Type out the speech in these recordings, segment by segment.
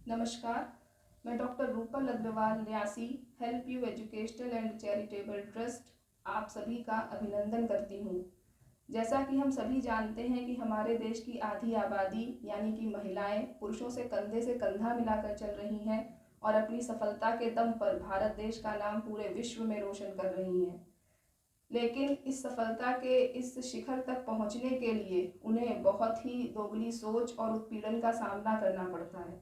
नमस्कार, मैं डॉक्टर रूपल अग्रवाल न्यासी help you educational and charitable trust आप सभी का अभिनंदन करती हूँ। जैसा कि हम सभी जानते हैं कि हमारे देश की आधी आबादी यानी कि महिलाएं पुरुषों से कंधा मिलाकर चल रही हैं और अपनी सफलता के दम पर भारत देश का नाम पूरे विश्व में रोशन कर रही हैं। लेकिन इस सफलता के इस शिखर तक पहुंचने के लिए उन्हें बहुत ही दोगली सोच और उत्पीड़न का सामना करना पड़ता है।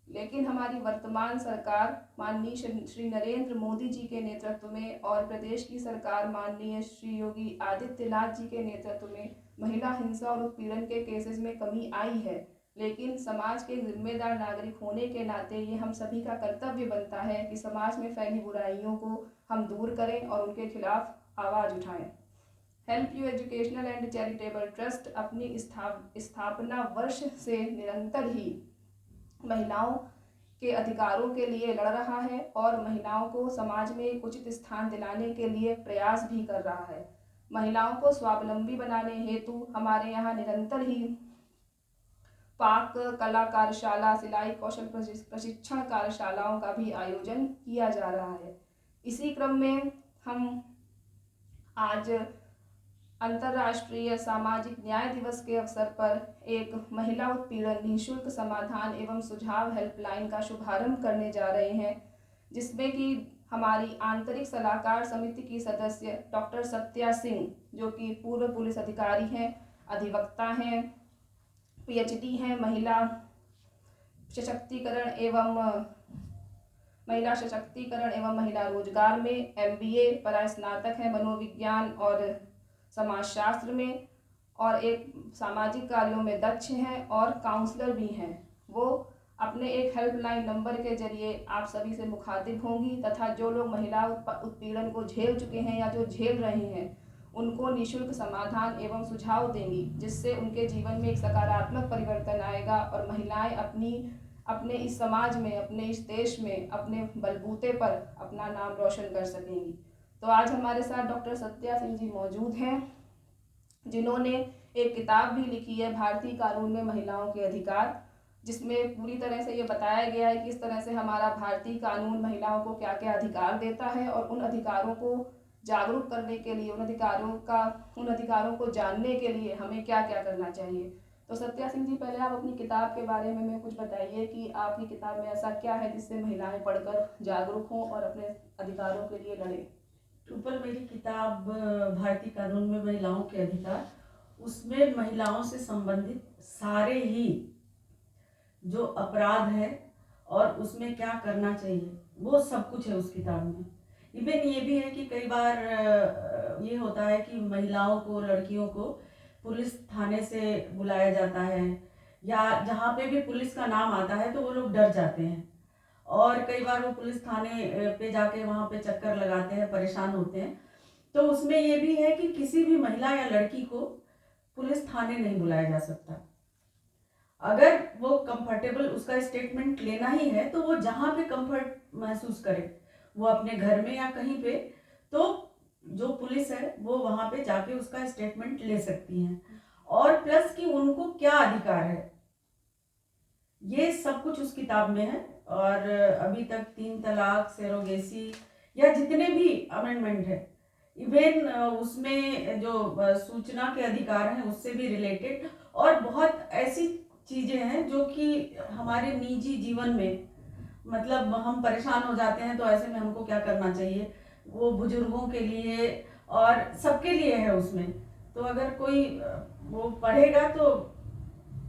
लेकिन हमारी वर्तमान सरकार माननीय श्री नरेंद्र मोदी जी के नेतृत्व में और प्रदेश की सरकार माननीय श्री योगी आदित्यनाथ जी के नेतृत्व में महिला हिंसा और उत्पीड़न के केसेस में कमी आई है। लेकिन समाज के जिम्मेदार नागरिक होने के नाते ये हम सभी का कर्तव्य बनता है कि समाज में फैली बुराइयों को हम दूर करें और उनके खिलाफ आवाज़ उठाएं। Help you educational and charitable trust अपनी स्थापना वर्ष से निरंतर ही महिलाओं के अधिकारों के लिए लड़ रहा है और महिलाओं को समाज में एक उचित स्थान दिलाने के लिए प्रयास भी कर रहा है। महिलाओं को स्वावलंबी बनाने हेतु हमारे यहाँ निरंतर ही पाक कला कार्यशाला, सिलाई कौशल प्रशिक्षण कार्यशालाओं का भी आयोजन किया जा रहा है। इसी क्रम में हम आज अंतर्राष्ट्रीय सामाजिक न्याय दिवस के अवसर पर एक महिला उत्पीड़न निःशुल्क समाधान एवं सुझाव हेल्पलाइन का शुभारंभ करने जा रहे हैं, जिसमें कि हमारी आंतरिक सलाहकार समिति की सदस्य डॉक्टर सत्या सिंह, जो कि पूर्व पुलिस अधिकारी हैं, अधिवक्ता हैं, पीएचडी हैं, महिला सशक्तिकरण एवं महिला रोजगार में एमबीए परास्नातक है मनोविज्ञान और समाजशास्त्र में, और एक सामाजिक कार्यों में दक्ष हैं और काउंसलर भी हैं। वो अपने एक हेल्पलाइन नंबर के जरिए आप सभी से मुखातिब होंगी तथा जो लोग महिला उत्पीड़न को झेल चुके हैं या जो झेल रहे हैं उनको निःशुल्क समाधान एवं सुझाव देंगी, जिससे उनके जीवन में एक सकारात्मक परिवर्तन आएगा और महिलाएं अपने इस समाज में, अपने इस देश में अपने बलबूते पर अपना नाम रोशन कर सकेंगी। तो आज हमारे साथ डॉक्टर सत्या सिंह जी मौजूद हैं, जिन्होंने एक किताब भी लिखी है भारतीय कानून में महिलाओं के अधिकार, जिसमें पूरी तरह से ये बताया गया है कि किस तरह से हमारा भारतीय कानून महिलाओं को क्या क्या अधिकार देता है और उन अधिकारों को जागरूक करने के लिए, उन अधिकारों को जानने के लिए हमें क्या क्या करना चाहिए। तो सत्या सिंह जी, पहले आप अपनी किताब के बारे में हमें कुछ बताइए कि आपकी किताब में ऐसा क्या है जिससे महिलाएं पढ़कर जागरूक हों और अपने अधिकारों के लिए लड़ें। ऊपर मेरी किताब भारतीय कानून में महिलाओं के अधिकार, उसमें महिलाओं से संबंधित सारे ही जो अपराध है और उसमें क्या करना चाहिए वो सब कुछ है उस किताब में। इवन ये भी है कि कई बार ये होता है कि महिलाओं को, लड़कियों को पुलिस थाने से बुलाया जाता है या जहाँ पे भी पुलिस का नाम आता है तो वो लोग डर जाते हैं और कई बार वो पुलिस थाने पे जाके वहाँ पे चक्कर लगाते हैं, परेशान होते हैं। तो उसमें ये भी है कि किसी भी महिला या लड़की को पुलिस थाने नहीं बुलाया जा सकता। अगर वो कंफर्टेबल, उसका स्टेटमेंट लेना ही है तो वो जहाँ पे कंफर्ट महसूस करे, वो अपने घर में या कहीं पे, तो जो पुलिस है वो वहाँ पे जाके उसका स्टेटमेंट ले सकती हैं। और प्लस कि उनको क्या अधिकार है ये सब कुछ उस किताब में है। और अभी तक 3 तलाक, सेरोगेसी या जितने भी अमेंडमेंट है, इवन उसमें जो सूचना के अधिकार हैं उससे भी रिलेटेड और बहुत ऐसी चीज़ें हैं जो कि हमारे निजी जीवन में, मतलब हम परेशान हो जाते हैं तो ऐसे में हमको क्या करना चाहिए, वो बुजुर्गों के लिए और सबके लिए है उसमें। तो अगर कोई वो पढ़ेगा तो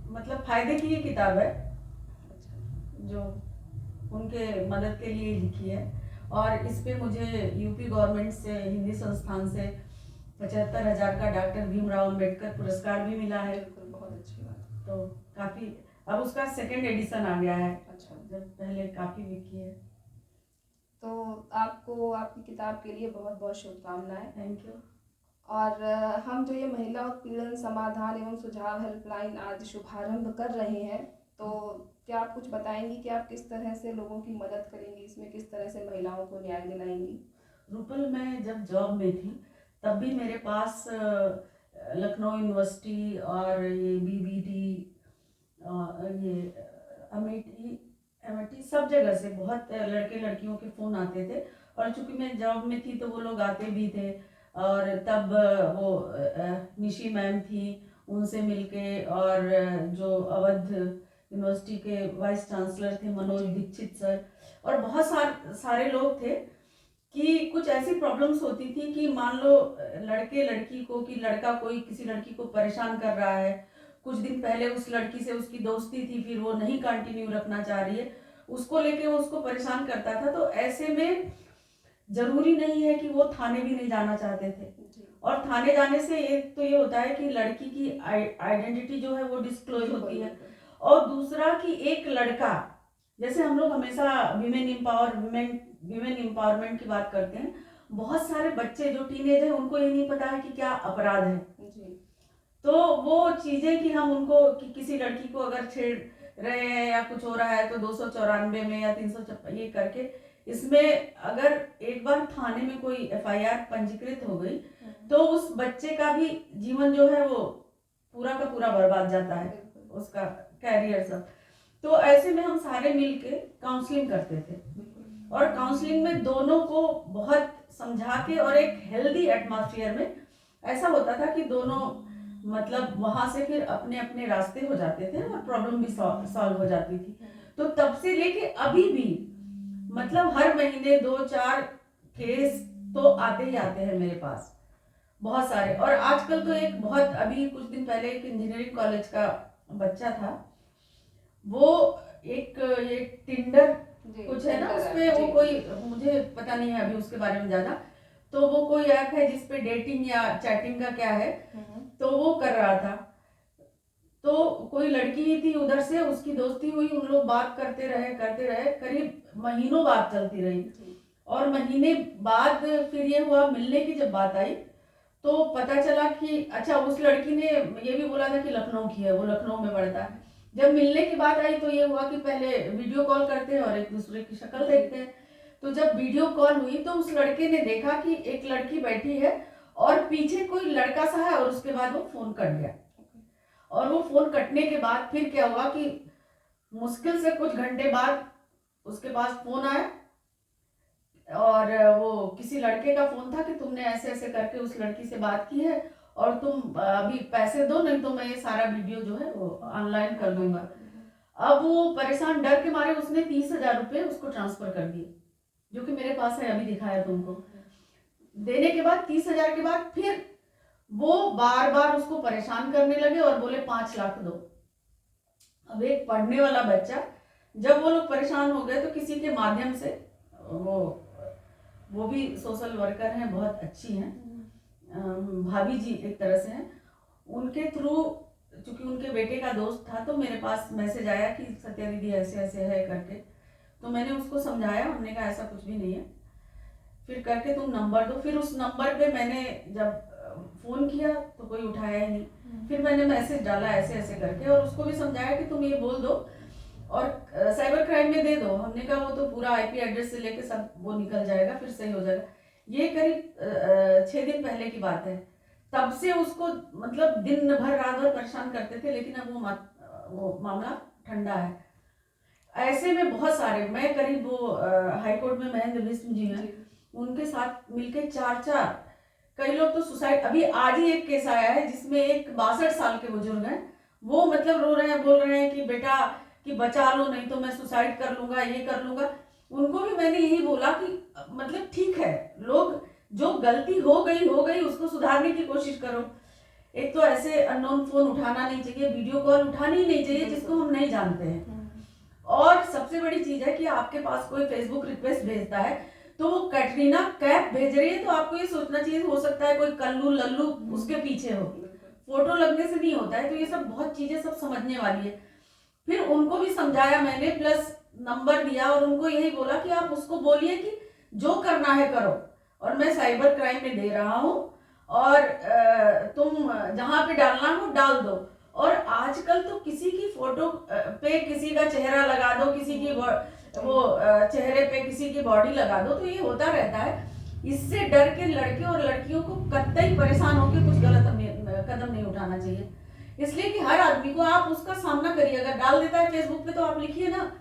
मतलब फ़ायदे की ये किताब है जो उनके मदद के लिए लिखी है। और इस पे मुझे यूपी गवर्नमेंट से, हिंदी संस्थान से 75,000 का डॉक्टर भीमराव अंबेडकर पुरस्कार भी मिला है। बहुत अच्छी बात। तो काफ़ी, अब उसका 2nd एडिशन आ गया है। अच्छा, जब पहले काफ़ी बिकी है। तो आपको आपकी किताब के लिए बहुत बहुत शुभकामनाएं। Thank you. और हम जो ये महिला उत्पीड़न समाधान एवं सुझाव हेल्पलाइन आज शुभारंभ कर रहे हैं, तो क्या आप कुछ बताएंगी कि आप किस तरह से लोगों की मदद करेंगी, इसमें किस तरह से महिलाओं को न्याय दिलाएंगी? रूपल, मैं जब जॉब में थी तब भी मेरे पास लखनऊ यूनिवर्सिटी और ये बीबीडी, ये अमेठी एमआईटी सब जगह से बहुत लड़के लड़कियों के फ़ोन आते थे। और चूंकि मैं जॉब में थी तो वो लोग आते भी थे। और तब वो निशी मैम थी, उनसे मिलके, और जो अवध यूनिवर्सिटी के वाइस चांसलर थे मनोज दीक्षित सर, और बहुत सारे लोग थे कि कुछ ऐसी प्रॉब्लम्स होती थी कि मान लो लड़के लड़की को, कि लड़का कोई किसी लड़की को परेशान कर रहा है, कुछ दिन पहले उस लड़की से उसकी दोस्ती थी, फिर वो नहीं कंटिन्यू रखना चाह रही है, उसको लेके वो उसको परेशान करता था। तो ऐसे में जरूरी नहीं है कि वो थाने भी नहीं जाना चाहते थे। और थाने जाने से एक तो ये होता है कि लड़की की आइडेंटिटी जो है वो डिस्क्लोज होती है, और दूसरा कि एक लड़का, जैसे हम लोग हमेशा विमेन एम्पावरमेंट की बात करते हैं, बहुत सारे बच्चे जो टीनेज है उनको ये नहीं पता है कि क्या अपराध है। तो वो चीजें कि हम उनको कि किसी लड़की को अगर छेड़ रहे हैं या कुछ हो रहा है तो 294 में या 356 ये करके, इसमें अगर एक बार थाने में कोई एफआईआर पंजीकृत हो गई तो उस बच्चे का भी जीवन जो है वो पूरा का पूरा बर्बाद जाता है, उसका कैरियर सब। तो ऐसे में हम सारे मिलके काउंसलिंग करते थे, और काउंसलिंग में दोनों को बहुत समझा के और एक हेल्दी एटमॉस्फेयर में ऐसा होता था कि दोनों मतलब वहां से फिर अपने अपने रास्ते हो जाते थे और प्रॉब्लम भी सॉल्व हो जाती थी। तो तब से लेके अभी भी मतलब हर महीने 2-4 केस तो आते ही आते हैं मेरे पास, बहुत सारे। और आजकल तो एक बहुत, अभी कुछ दिन पहले एक इंजीनियरिंग कॉलेज का बच्चा था, वो एक ये टिंडर कुछ है ना, उसपे वो कोई, मुझे पता नहीं है अभी उसके बारे में ज्यादा, तो वो कोई ऐप है जिसपे डेटिंग या चैटिंग का क्या है, तो वो कर रहा था। तो कोई लड़की ही थी उधर से, उसकी दोस्ती हुई, उन लोग बात करते रहे, करीब महीनों बात चलती रही। और महीने बाद फिर ये हुआ, मिलने की जब बात आई तो पता चला कि अच्छा, उस लड़की ने ये भी बोला था कि लखनऊ की है, वो लखनऊ में पढ़ता है। जब मिलने की बात आई तो ये हुआ कि पहले वीडियो कॉल करते हैं और एक दूसरे की शक्ल देखते हैं। तो जब वीडियो कॉल हुई तो उस लड़के ने देखा कि एक लड़की बैठी है और पीछे कोई लड़का सा है, और उसके बाद वो फोन कट गया। और वो फोन कटने के बाद फिर क्या हुआ कि मुश्किल से कुछ घंटे बाद उसके पास फोन आया, और वो किसी लड़के का फोन था कि तुमने ऐसे ऐसे करके उस लड़की से बात की है और तुम अभी पैसे दो, नहीं तो मैं ये सारा वीडियो जो है वो ऑनलाइन कर दूंगा। अब वो परेशान, डर के मारे उसने 30,000 रुपये उसको ट्रांसफर कर दिए, जो कि मेरे पास है, अभी दिखाया तुमको। देने के बाद 30,000 के बाद फिर वो बार बार उसको परेशान करने लगे और बोले 5 लाख दो। अब एक पढ़ने वाला बच्चा, जब वो लोग परेशान हो गए तो किसी के माध्यम से, वो भी सोशल वर्कर हैं, बहुत अच्छी हैं, भाभी जी एक तरह से हैं, उनके थ्रू, चूंकि उनके बेटे का दोस्त था, तो मेरे पास मैसेज आया कि सत्या दीदी ऐसे ऐसे है करके। तो मैंने उसको समझाया, हमने कहा ऐसा कुछ भी नहीं है, फिर करके तुम नंबर दो। फिर उस नंबर पे मैंने जब फोन किया तो कोई उठाया ही नहीं। फिर मैंने मैसेज डाला ऐसे ऐसे करके, और उसको भी समझाया कि तुम ये बोल दो और साइबर क्राइम में दे दो। हमने कहा वो तो पूरा आईपी एड्रेस से लेके सब वो निकल जाएगा, फिर सही हो जाएगा। ये करीब 6 दिन पहले की बात है। तब से उसको मतलब दिन भर रात भर परेशान करते थे, लेकिन अब वो मामला ठंडा है। ऐसे में बहुत सारे, मैं करीब वो हाईकोर्ट में महेंद्र बिस्म जी हैं, उनके साथ मिलके 4 कई लोग तो सुसाइड, अभी आज ही एक केस आया है जिसमें एक 62 साल के बुजुर्ग हैं, वो मतलब रो रहे हैं, बोल रहे हैं कि बेटा कि बचा लो, नहीं तो मैं सुसाइड कर लूंगा, ये कर लूंगा। उनको भी मैंने यही बोला कि मतलब ठीक है, लोग जो गलती हो गई उसको सुधारने की कोशिश करो। एक तो ऐसे अननोन फोन उठाना नहीं चाहिए, वीडियो कॉल उठानी ही नहीं चाहिए जिसको हम नहीं जानते हैं। और सबसे बड़ी चीज है कि आपके पास कोई फेसबुक रिक्वेस्ट भेजता है तो वो कैटरीना कैफ भेज रही है, तो आपको ये सोचना चाहिए, हो सकता है कोई कल्लू लल्लू उसके पीछे हो, फोटो लगने से नहीं होता है। तो ये सब बहुत चीजें सब समझने वाली है। फिर उनको भी समझाया मैंने, प्लस नंबर दिया, और उनको यही बोला कि आप उसको बोलिए कि जो करना है करो, और मैं साइबर क्राइम में दे रहा हूँ, और तुम जहां पे डालना हो डाल दो। और आजकल तो किसी की फोटो पे किसी का चेहरा लगा दो, किसी की वो चेहरे पे किसी की बॉडी लगा दो, तो ये होता रहता है। इससे डर के लड़के और लड़कियों को कतई परेशान होकर कुछ गलत कदम नहीं उठाना चाहिए। इसलिए कि हर आदमी को आप उसका सामना करिए, अगर डाल देता है फेसबुक पे तो आप लिखिए ना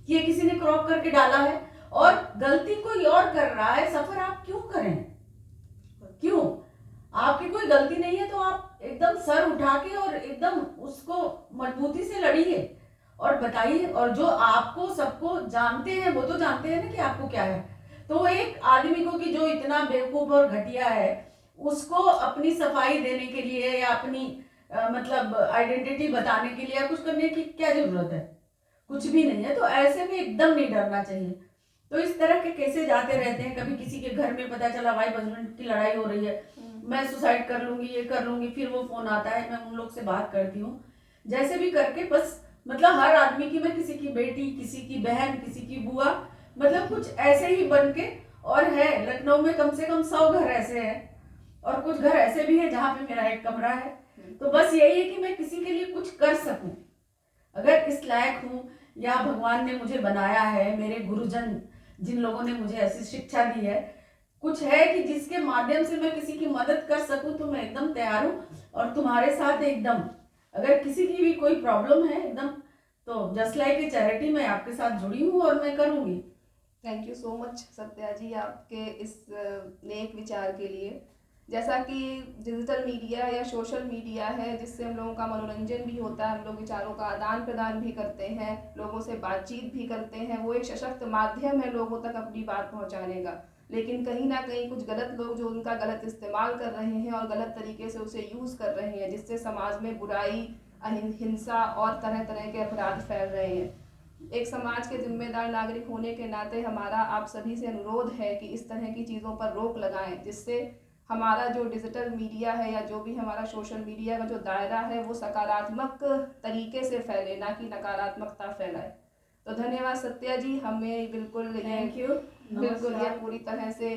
कि ये किसी ने क्रॉप करके डाला है और गलती कोई और कर रहा है, सफर आप क्यों करें? क्यों? आपकी कोई गलती नहीं है तो आप एकदम सर उठा के और एकदम उसको मजबूती से लड़िए और बताइए। और जो आपको सबको जानते हैं वो तो जानते हैं ना कि आपको क्या है। तो एक आदमी को कि जो इतना बेवकूफ और घटिया है, उसको अपनी सफाई देने के लिए या अपनी मतलब आइडेंटिटी बताने के लिए या कुछ करने की क्या जरूरत है? कुछ भी नहीं है। तो ऐसे में एकदम नहीं डरना चाहिए। तो इस तरह के केसेज आते रहते हैं। कभी किसी के घर में पता चला वाइफ हस्बैंड की लड़ाई हो रही है, मैं सुसाइड कर लूंगी, ये कर लूंगी, फिर वो फोन आता है, मैं उन लोग से बात करती हूँ जैसे भी करके। बस मतलब हर आदमी की, मैं किसी की बेटी, किसी की बहन, किसी की बुआ, मतलब कुछ ऐसे ही बन के। और है लखनऊ में कम से कम 100 घर ऐसे हैं और कुछ घर ऐसे भी है जहाँ पे मेरा एक कमरा है। तो बस यही है कि मैं किसी के लिए कुछ कर सकूं, अगर इस लायक हूँ या भगवान ने मुझे बनाया है, मेरे गुरुजन जिन लोगों ने मुझे ऐसी शिक्षा दी है, कुछ है कि जिसके माध्यम से मैं किसी की मदद कर सकूं, तो मैं एकदम तैयार हूँ। और तुम्हारे साथ एकदम, अगर किसी की भी कोई प्रॉब्लम है एकदम, तो जस्ट लाइक ए चैरिटी मैं आपके साथ जुड़ी हूँ और मैं करूँगी। Thank you so much Satya ji आपके इस नेक विचार के लिए। जैसा कि डिजिटल मीडिया या सोशल मीडिया है जिससे हम लोगों का मनोरंजन भी होता है, हम लोग विचारों का आदान प्रदान भी करते हैं, लोगों से बातचीत भी करते हैं, वो एक सशक्त माध्यम है लोगों तक अपनी बात पहुंचाने का। लेकिन कहीं ना कहीं कुछ गलत लोग जो उनका गलत इस्तेमाल कर रहे हैं और गलत तरीके से उसे यूज़ कर रहे हैं, जिससे समाज में बुराई, हिंसा और तरह तरह के अपराध फैल रहे हैं। एक समाज के जिम्मेदार नागरिक होने के नाते हमारा आप सभी से अनुरोध है कि इस तरह की चीज़ों पर रोक लगाएं, जिससे हमारा जो डिजिटल मीडिया है या जो भी हमारा सोशल मीडिया का जो दायरा है वो सकारात्मक तरीके से फैले, ना कि नकारात्मकता फैलाए। तो धन्यवाद सत्या जी, हमें बिल्कुल थैंक यू। बिल्कुल ये पूरी तरह से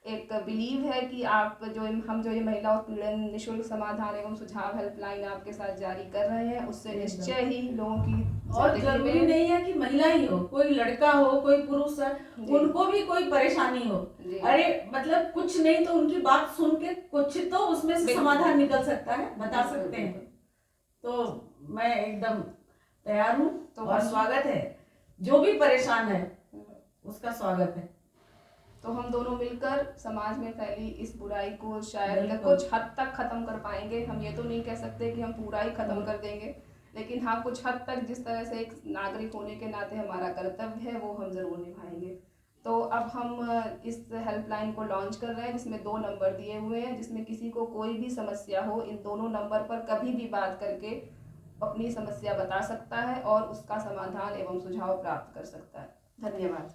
एक बिलीव है कि आप जो ये महिला उत्पीड़न निःशुल्क समाधान एवं सुझाव हेल्पलाइन आपके साथ जारी कर रहे हैं, उससे निश्चय ही लोगों की और जरूरी नहीं है कि महिला ही हो, कोई लड़का हो, कोई पुरुष है, उनको भी कोई परेशानी हो, अरे मतलब कुछ नहीं तो उनकी बात सुन के कुछ तो उसमें से समाधान निकल सकता है, बता सकते हैं। तो मैं एकदम तैयार हूँ और स्वागत है, जो भी परेशान है उसका स्वागत है। तो हम दोनों मिलकर समाज में फैली इस बुराई को शायद कुछ हद तक खत्म कर पाएंगे। हम ये तो नहीं कह सकते कि हम पूरा ही खत्म कर देंगे, लेकिन हाँ कुछ हद तक जिस तरह से एक नागरिक होने के नाते हमारा कर्तव्य है वो हम जरूर निभाएंगे। तो अब हम इस हेल्पलाइन को लॉन्च कर रहे हैं जिसमें 2 नंबर दिए हुए हैं, जिसमें किसी को कोई भी समस्या हो इन दोनों नंबर पर कभी भी बात करके अपनी समस्या बता सकता है और उसका समाधान एवं सुझाव प्राप्त कर सकता है। धन्यवाद।